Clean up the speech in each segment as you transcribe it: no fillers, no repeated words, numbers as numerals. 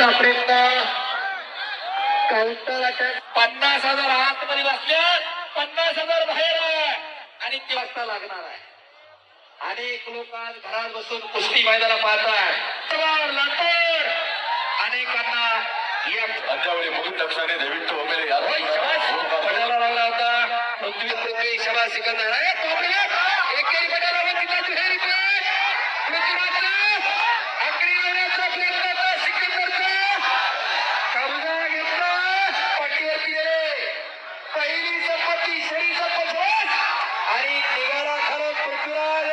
प्रयत्न counter attack 50,000 आतमध्ये बसल्यात 50,000 बाहेर आणि ते वाजता लागणार आहे. अनेक लोक आज घरात बसून कुस्ती मैदानात पाहतात. लातूर अनेकांना अंजावळी मोहित लक्षाने देविंद्र ओमेरे यादव पडायला लागला होता. पृथ्वी शबा सिकंदर एकेरी पडायला तिथला दुहेरी पृथ्वीराज आकडी लावण्याचा प्रयत्न सिकंदरचा कब्जा घेतला. पट्टीवरती गेले. पहिली संपत्ती शरी संपत आणि निघाला खरं पृथ्वीराज.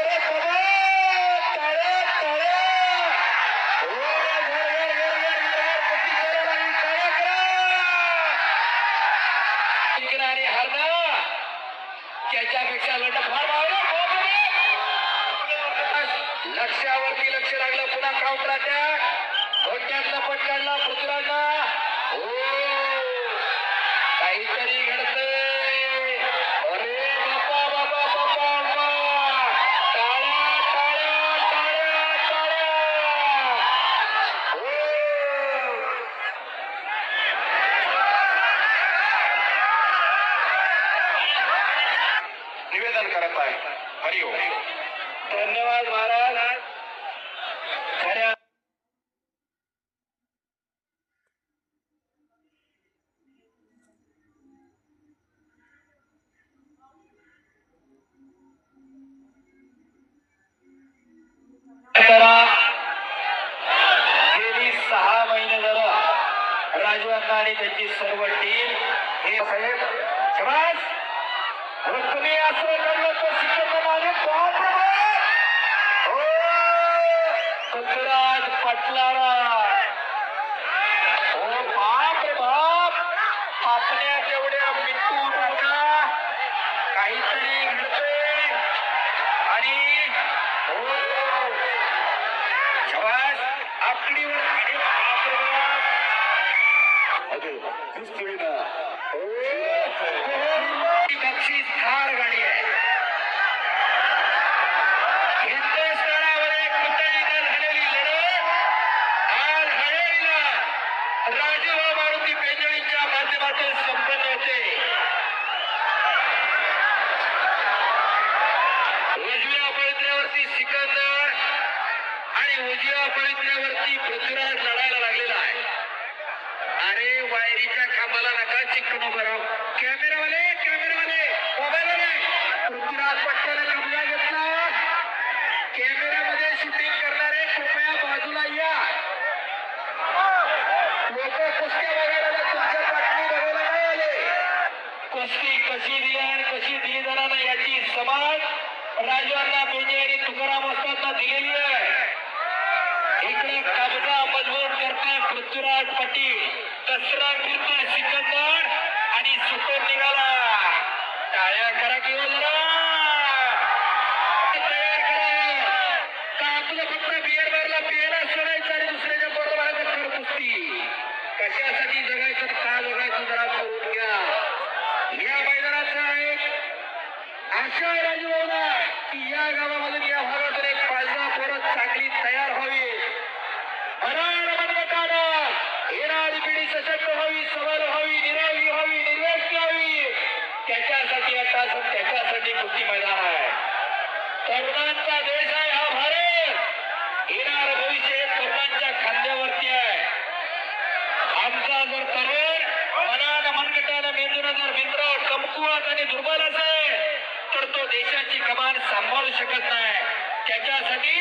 त्याच्यापेक्षा लढत फार लक्षावरती लक्ष लागलं. पुन्हा काउंटर अटॅक धोक्यातला पट काढला पृथ्वीराजला. काहीतरी घडतंय. अरे बाबा बाबा बाबा टाळ्या टाळ्या टाळ्या टाळ्या. निवेदन करत आहे. हरिओम. धन्यवाद महाराज. खऱ्या गेली 6 महिने झालं राजू अण्णा आणि त्यांची सर्व टीम हे साहेब शबास तुम्ही असं घडलं तर सिकंदराने पृथ्वीराज पटलारा. ओ बाप रे बाप. आपल्या तेवढ्या मिठू नका. काहीतरी घडतंय आणि शबास आकडीवर बाप रे बाप. बक्षीस थार गाडी आहे. हिंदुस्थानावर एक कुठलीनं झालेली लढत आज हळेरीला राजूभाऊ मारुती पेंजळींच्या माध्यमातून संपन्न होते. उजव्या पवित्र्यावरती सिकंदर आणि उजव्या पवित्र्यावरती पृथ्वीराज लढायला लागलेला आहे. अरे वायरीच्या खांबाला नका चिकटून उभं राहू. कॅमेरावाले मोबाईलवाले पृथ्वीराज पटकाने कब्जा घेतला. कॅमेऱ्यामध्ये शूटिंग करणारे कृपया बाजूला या. लोक कुस्त्या बघायला तुमच्या बातमी बघायला नाही आले. कुस्ती कशी दिली आणि कशी दिली जाणार नाही याची समज राजू अण्णा पेंजे आणि तुकाराम असताना दिलेली आहे. इकडे कब्जा मजबूत करताय पृथ्वीराज पाटील. दसरा फिरतोय सिकंदर आणि सुटून निघाला. टाळ्या करा किंवा जरा तयार करा. का आपलं फक्त बिअर बारला पियाला सोडायचं आणि दुसऱ्याच्या बरोबर खर कुस्ती कशासाठी जगायचं का जगायचं जरा करून घ्या. या मैदानाचा एक आशा आहे राजूभाऊला की या गावामधून या भागातून एक 5-10 पोरं चांगली तयार व्हावी. येणारी पिढी सशक्त व्हावी, सबल व्हावी, निरोगी व्हावी, निर्व्यस्त व्हावी. त्याच्यासाठी आता त्याच्यासाठी कुस्ती मैदान आहे. तरुणांचा देश आहे हा भारत. येणार भविष्य हे तरुणांच्या खांद्यावरती आहे. आमचा जर तरुण मनानं मनगटानं मेंदूनं जर मित्र कमकुवत आणि दुर्बल असेल तर तो देशाची कमान सांभाळू शकत नाही. त्याच्यासाठी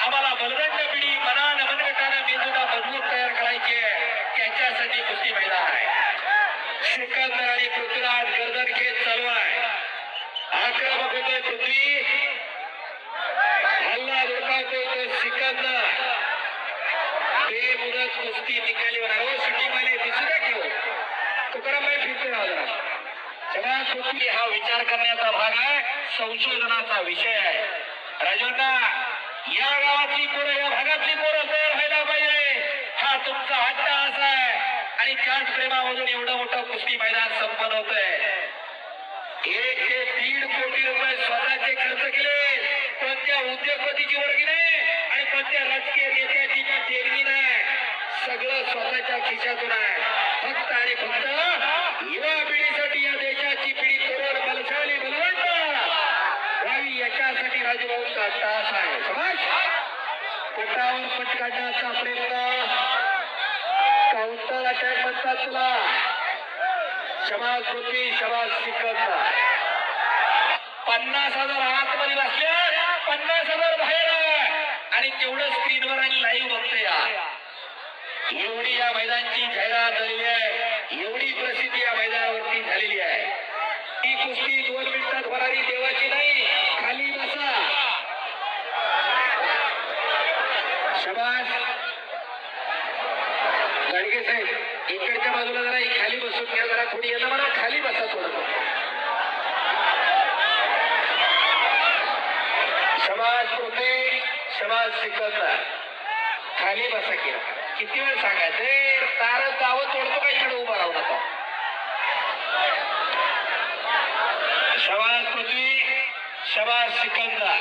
आम्हाला बलवंत पिढी मनानं मनगटानं मेंदूला मजबूत तयार करायची आहे. त्याच्यासाठी कुस्ती मैदान आहे. सिकंदर आणि पृथ्वीराज गर्दन खेळ चालू आहे. आक्रमक होतोय पृथ्वी. हल्ला धोकावतोय तो सिकंदर. बेमुदत कुस्ती निकाली होणार. शूटिंग वाले दिसू द्या की हो. तुकारामबाई फिरते राहू जरा. सगळ्या पृथ्वी हा विचार करण्याचा भाग आहे. संशोधनाचा विषय आहे. राजूंना या गावातली पोरं या भागातली पोरं तयार व्हायला पाहिजे. हा तुमचा हट्ट असा आहे आणि त्याच प्रेमामधून एवढं मोठं कुस्ती मैदान संपन्न होतंय. 1 ते 1.5 कोटी रुपये स्वतःचे खर्च केले. कोणत्या उद्योगपतीची वर्गणी नाही आणि कोणत्या राजकीय नेत्याची देणगी नाही. सगळं स्वतःच्या खिशातून आहे. फक्त आणि फक्त युवा पिढीसाठी, या देशाची पिढी तरुण बलशाली बलवंत व्हावी याच्यासाठी राजूभाऊंचा अट्टहास आहे. समज पटावर पट काढण्याचा प्रयत्न, काउंटर अटॅक म्हणतात तुला. शबाज पृथ्वी, शबाज सिकंदर. 50,000 आतमध्ये बसल्या, 50,000 बाहेर आहे. आणि तेवढं स्क्रीनवर आणि लाईव्ह बघते या. एवढी या मैदानाची जाहिरात झालेली आहे, एवढी प्रसिद्धी या मैदानावरती झालेली आहे. ही कुस्ती 2 मिनिटात भरारी देवाची नाही. खाली बसा. शबाज गाडगे साहेब, इकडच्या बाजूला जरा खाली बसून घ्या. जरा थोडी यांना म्हणा खाली बसा थोडं. शबाज पृथ्वी, शबाज सिकंदर. खाली बसा की. किती वेळ सांगायचं? तारच गावं तोडतो का इकडे उभा राहू नका. शबाज पृथ्वी, शबाज सिकंदर.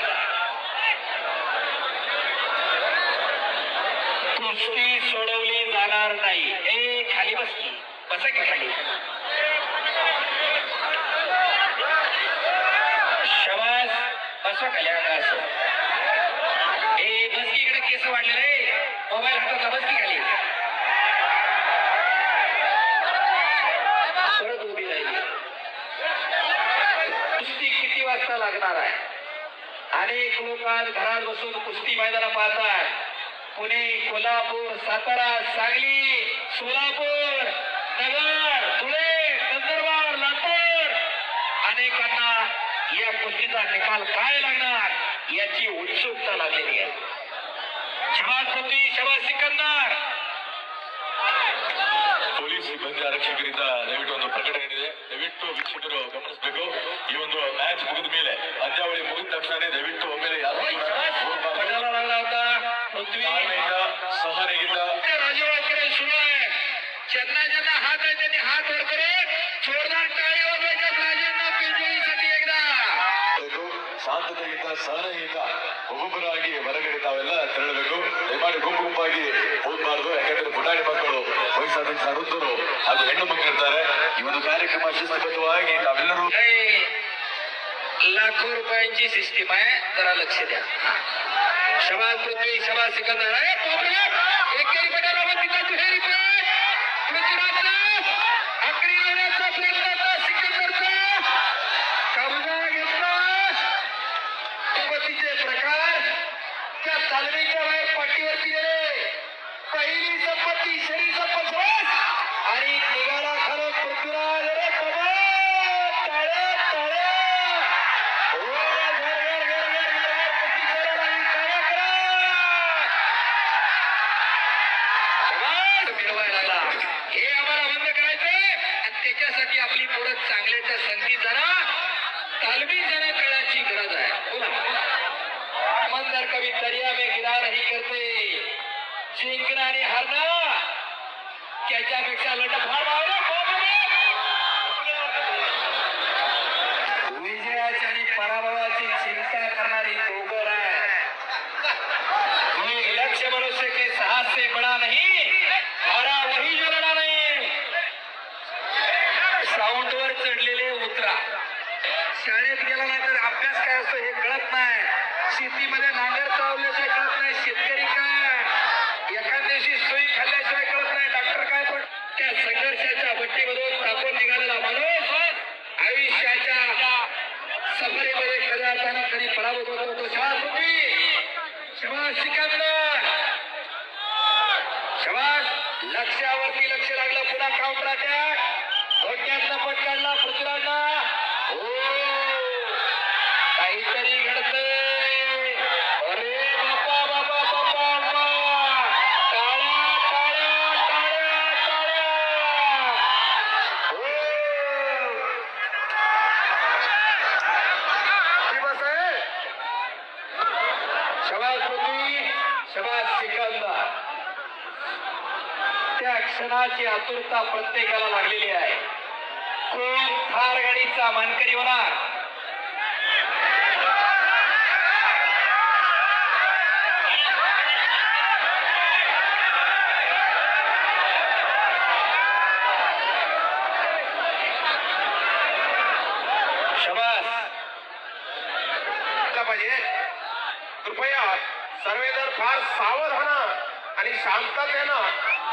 कुस्ती सोडवली जाणार नाही. ए खाली बस की. बसा की खाली. शबाज बसवा खाली. असं ए बस की. इकडे केस वाढलेले, मोबाईल हातात बस की खाली. परत उभी राहिली. कुस्ती किती वाजता लागणार आहे? अनेक लोक आज घरात बसून कुस्ती मैदान पाहतात. पुणे, कोल्हापूर, सातारा, सांगली, सोलापूर, नगर, धुळे, नंदुरबार, लातूर अनेकांना या कुस्तीचा निकाल काय लागणार याची उत्सुकता लागलेली आहे. शबाज पृथ्वी, शबाज ಸಿಕಂದರ್. ಪೊಲೀಸ್ ಸಿಬ್ಬಂದಿ ಆರಕ್ಷಕರಿಂದ ದಯವಿಟ್ಟು ಒಂದು ಪ್ರಕಟಣೆ ಇದೆ, ದಯವಿಟ್ಟು ವೀಕ್ಷಕರು ಗಮನಿಸಬೇಕು. ಈ ಒಂದು ಮ್ಯಾಚ್ ಮುಗಿದ ಮೇಲೆ, ಪಂದ್ಯಾವಳಿ ಮುಗಿದ ತಕ್ಷಣ ದಯವಿಟ್ಟು ಒಮ್ಮೆಲೆ ಯಾರು पटाला लागला होता. पृथ्वी ಸಹನೆಯಿಂದ राजूभाऊकडे सुरू आहे. ज्यांना ज्यांना हात आहे त्यांनी हात वर करून जोरदार टाळी वाजवायच्या. राजांना पिंजोळीसाठी एकदा ಶಾಂತತೆಯಿಂದ ಸಹನೆಯಿಂದ ಒಬ್ಬೊಬ್ಬರಾಗಿ ಹೊರಗಡೆ ತಾವೆಲ್ಲ ತೆರಳಬೇಕು. ದಯಮಾಡಿ ಗುಂಪು ಗುಂಪಾಗಿ ಹೋಗ್ಬಾರ್ದು. ಯಾಕಂದ್ರೆ ಪುಟಾಣಿ ಮಕ್ಕಳು, ವಯಸ್ಸಾದಂತ ವೃದ್ಧರು ಹಾಗೂ ಹೆಣ್ಣು ಮಕ್ಕಳು ಇರ್ತಾರೆ. ಈ ಒಂದು ಕಾರ್ಯಕ್ರಮ ಶಿಸ್ತುಬದ್ಧವಾಗಿ ತಾವೆಲ್ಲರೂ लाखो रुपयांची सिस्टीम आहे, जरा लक्ष द्या. शबाज पृथ्वी, शबाज सिकंदर. एकेरी पटाला तिथं दुहेरी पण पृथ्वीराजचा आकडी येण्याचा प्रयत्न होता. सिकंदरचा कब्जा घेतला. पतीचे प्रकार त्या तालमीच्या बाहेर पाठीवरती गेले. पहिली संपत्ती शरीर संपत आणि निघाला खरं पृथ्वीराज. अरे बाबा टाळे टाळे. हे आम्हाला बंद करायचंय आणि त्याच्यासाठी आपली पोरं चांगल्याच्या संधी जरा तालमी जरा कळायची गरज आहे. बोला. मंदर कभी दरिया में गिरा नहीं करते. जिंकणं आणि हारणं त्याच्यापेक्षा लढफार मावलं. विजयाची आणि पराभवाची चिंता करणारी दोघर आहे. लक्ष्य मनुष्य के साहस से बड़ा नहीं, हारा वही जो लढा नाही. साऊंड वर चढलेले उतरा. शाळेत गेला नाही तर अभ्यास काय असतो हे कळत नाही. शेतीमध्ये नांगर चावल्याशिवाय कळत नाही. शेतकरी काय एखाद्याशी सोयी खाल्ल्याशिवाय कळत नाही. डॉक्टर काय पण त्या संघर्षाच्या भट्टीमधून तापून निघालेला माणूस आयुष्याच्या सफरीमध्ये कधी अर्थाने कधी पराभूत होत होतो. शबाज पृथ्वी, शबाज सिकंदर. शबाज लक्ष्यावरती लक्ष लागलं. पुन्हा काउंटर अटॅक. धोक्यातला पट काढला पृथ्वीराजला. हो काहीतरी घडतंय. अरे बापा बापा बापा बापा. टाळ्या टाळ्या टाळ्या टाळ्या. हो दिवस आहे. शबाज पृथ्वी, शबाज सिकंदर. त्या क्षणाची आतुरता प्रत्येकाला लागलेली आहे. कोण थार गाडीचा मानकरी होणार?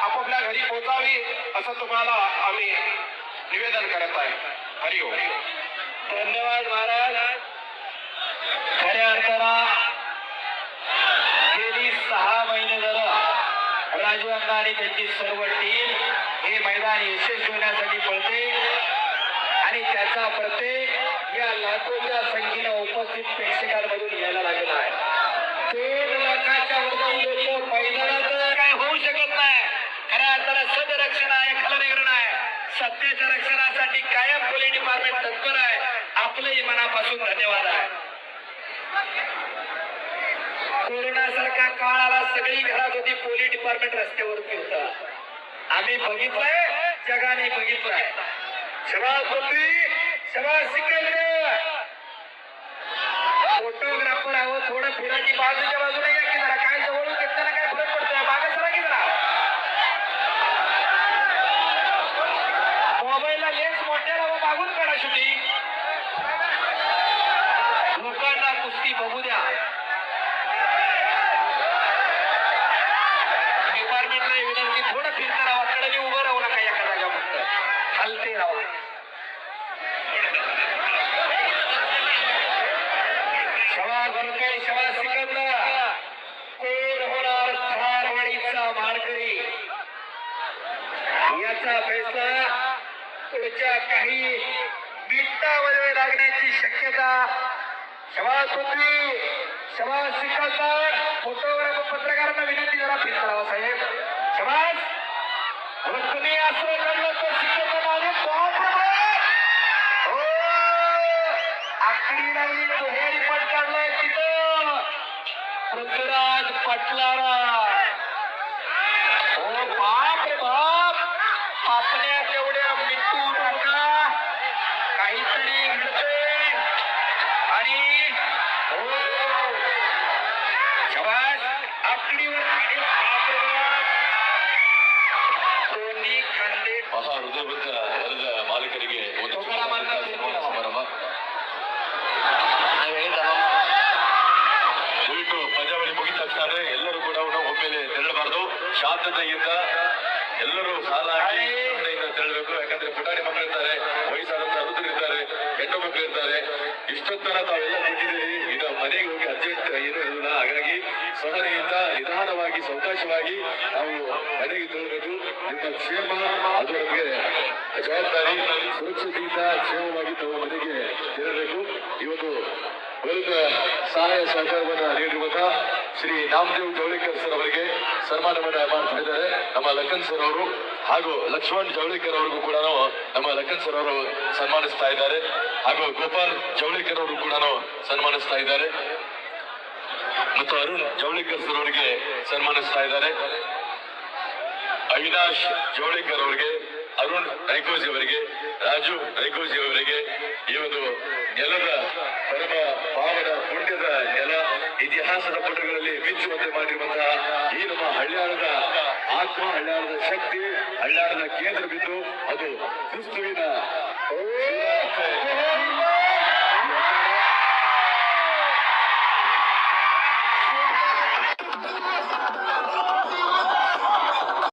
आपापल्या घरी पोहोचावी असं तुम्हाला आम्ही निवेदन करत आहे. हरिओम. धन्यवाद महाराज. खऱ्या अर्थानं गेली 6 महिने झालं राजू अण्णा आणि त्यांची सर्व टीम हे मैदान यशस्वी होण्यासाठी पळते आणि त्याचा प्रत्येक या लाखोच्या संख्येनं उपस्थित प्रेक्षकांमधून घ्यायला लागला आहे. 2 लाखाच्या वरती लोक मैदानात काय होऊ शकत नाही. खऱ्या अर्थानं सदरक्षण आहे, खलनिग्रहण आहे. सत्याच्या रक्षणासाठी कायम पोलीस डिपार्टमेंट तत्पर आहे. आपलंही मनापासून धन्यवाद आहे. कोरोना सारखा काळ आला, सगळी घरात होती, पोलीस डिपार्टमेंट रस्त्यावरती होता. आम्ही बघितलंय, जगाने बघितलंय. शबास बोलती, शबास सिकंदर. फोटोग्राफर आहो, थोडं फिरा की बाजूच्या बाजूला या की जरा. काय जवळून घेतल्यानं काय फरक पडतोय? मागे सरा की जरा. मोबाईलला लेन्स मोठ्या लावा, मागून काढा शूटिंग. लोकांना कुस्ती बघू द्या. डिपार्टमेंटला विनंती, थोडं फिरता राहा, कडे उभं राहू नका एका जागा, फक्त हलते राहा. शबास बरकाई, शबास सिकंदर. कोण होणार धारवाडीचा मानकरी याचा फैसला पुढच्या काही मिनिटांमध्ये लागण्याची शक्यता. शबास पृथ्वी, शबास सिकंदर. फोटोग्राफर पत्रकारांना विनंती, जरा फिरता राहा साहेब. शबास. तुम्ही असं घडलं तर सिकंदर आले. हो, आकडी लागली, दुहेरी पट काढलाय तिथं पृथ्वीराज पटलारा. हो बाप रे बाप. आपल्या तेवढ्या मिठू नका, काहीतरी घडतंय. आणि हो शबास. आकडीवर दोन्ही खांदे. ಮಹಾ ಹೃದಯವಂತ ನೆಲದ ಮಾಲೀಕರಿಗೆ ಒಂದು ಸಮಾರಂಭ. ದಯವಿಟ್ಟು ಪಂದ್ಯಾವಳಿ ಮುಗಿದ ತಕ್ಷಣ ಎಲ್ಲರೂ ಕೂಡ ಒಮ್ಮೆಲೆ ತೆರಳಬಾರದು. ಶಾಂತತೆಯಿಂದ ಎಲ್ಲರೂ ಸಾಲಾಗಿ ತೆರಳಬೇಕು. ಯಾಕಂದ್ರೆ ಪುಟಾಣಿ ಮಕ್ಕಳು ಇರ್ತಾರೆ, ವಯಸ್ಸಾದಂತ ವೃದ್ಧರು ಇರ್ತಾರೆ, ಹೆಣ್ಣು ಮಕ್ಕಳು ಇರ್ತಾರೆ. ಇಷ್ಟೊತ್ತನ ತಾವೆಲ್ಲ ಕೂತಿದ್ದೀರಿ, ಈಗ ಮನೆಗೆ ಹೋಗಿ ಅರ್ಜೆಂಟ್ ಏನು ಇಲ್ಲ. ಹಾಗಾಗಿ ಸಹನೆಯಿಂದ ನಿಧಾನವಾಗಿ ಸಾವಕಾಶವಾಗಿ ನಾವು ಮನೆಗೆ ತೆರಳಬೇಕು. ನಿಮ್ಮ ಕ್ಷೇಮ ಅದು ನಮಗೆ ಜವಾಬ್ದಾರಿ. ಸುರಕ್ಷತೆಯಿಂದ ಕ್ಷೇಮವಾಗಿ ತಾವು ಮನೆಗೆ ತೆರಳಬೇಕು. ಇವತ್ತು ಬಳಿಕ ಸಹಾಯ ಸಹಕಾರವನ್ನು ನೀಡಿರುವಂತಹ ಶ್ರೀ ನಾಮದೇವ್ ಜವಳಿಕರ್ ಸರ್ ಅವರಿಗೆ ಸನ್ಮಾನವನ್ನ ಮಾಡ್ತಾ ಇದ್ದಾರೆ ನಮ್ಮ ಲಖನ್ ಸರ್ ಅವರು. ಹಾಗೂ ಲಕ್ಷ್ಮಣ್ ಜವಳಿಕರ್ ಅವರಿಗೂ ಕೂಡ ನಮ್ಮ ಲಖನ್ ಸರ್ ಅವರು ಸನ್ಮಾನಿಸ್ತಾ ಇದ್ದಾರೆ. ಹಾಗೂ ಗೋಪಾಲ್ ಜವಳಿಕರ್ ಅವರು ಕೂಡ ಸನ್ಮಾನಿಸ್ತಾ ಇದ್ದಾರೆ. ಮತ್ತು ಅರುಣ್ ಜವಳಿಕರ್ ಸರ್ ಅವರಿಗೆ ಸನ್ಮಾನಿಸ್ತಾ ಇದ್ದಾರೆ. ಅವಿನಾಶ್ ಜವಳಿಕರ್ ಅವರಿಗೆ, ಅರುಣ್ ನೈಕೋಜಿ ಅವರಿಗೆ, ರಾಜು ನೈಕೋಜಿ ಅವರಿಗೆ ಈ ಒಂದು ನೆಲದ ಪರಮ ಪಾವನ ಪುಣ್ಯದ ನೆಲ, ಇತಿಹಾಸದ ಪುಟಗಳಲ್ಲಿ ಮಿಂಚುವಂತೆ ಮಾಡಿರುವಂತಹ ಈ ನಮ್ಮ ಹಳ್ಯಾಳದ ಆತ್ಮ, ಹಳ್ಯಾಳದ ಶಕ್ತಿ, ಹಳ್ಯಾಳದ ಕೇಂದ್ರ ಬಿಂದು ಅದು ಕ್ರಿಸ್ತುವಿನ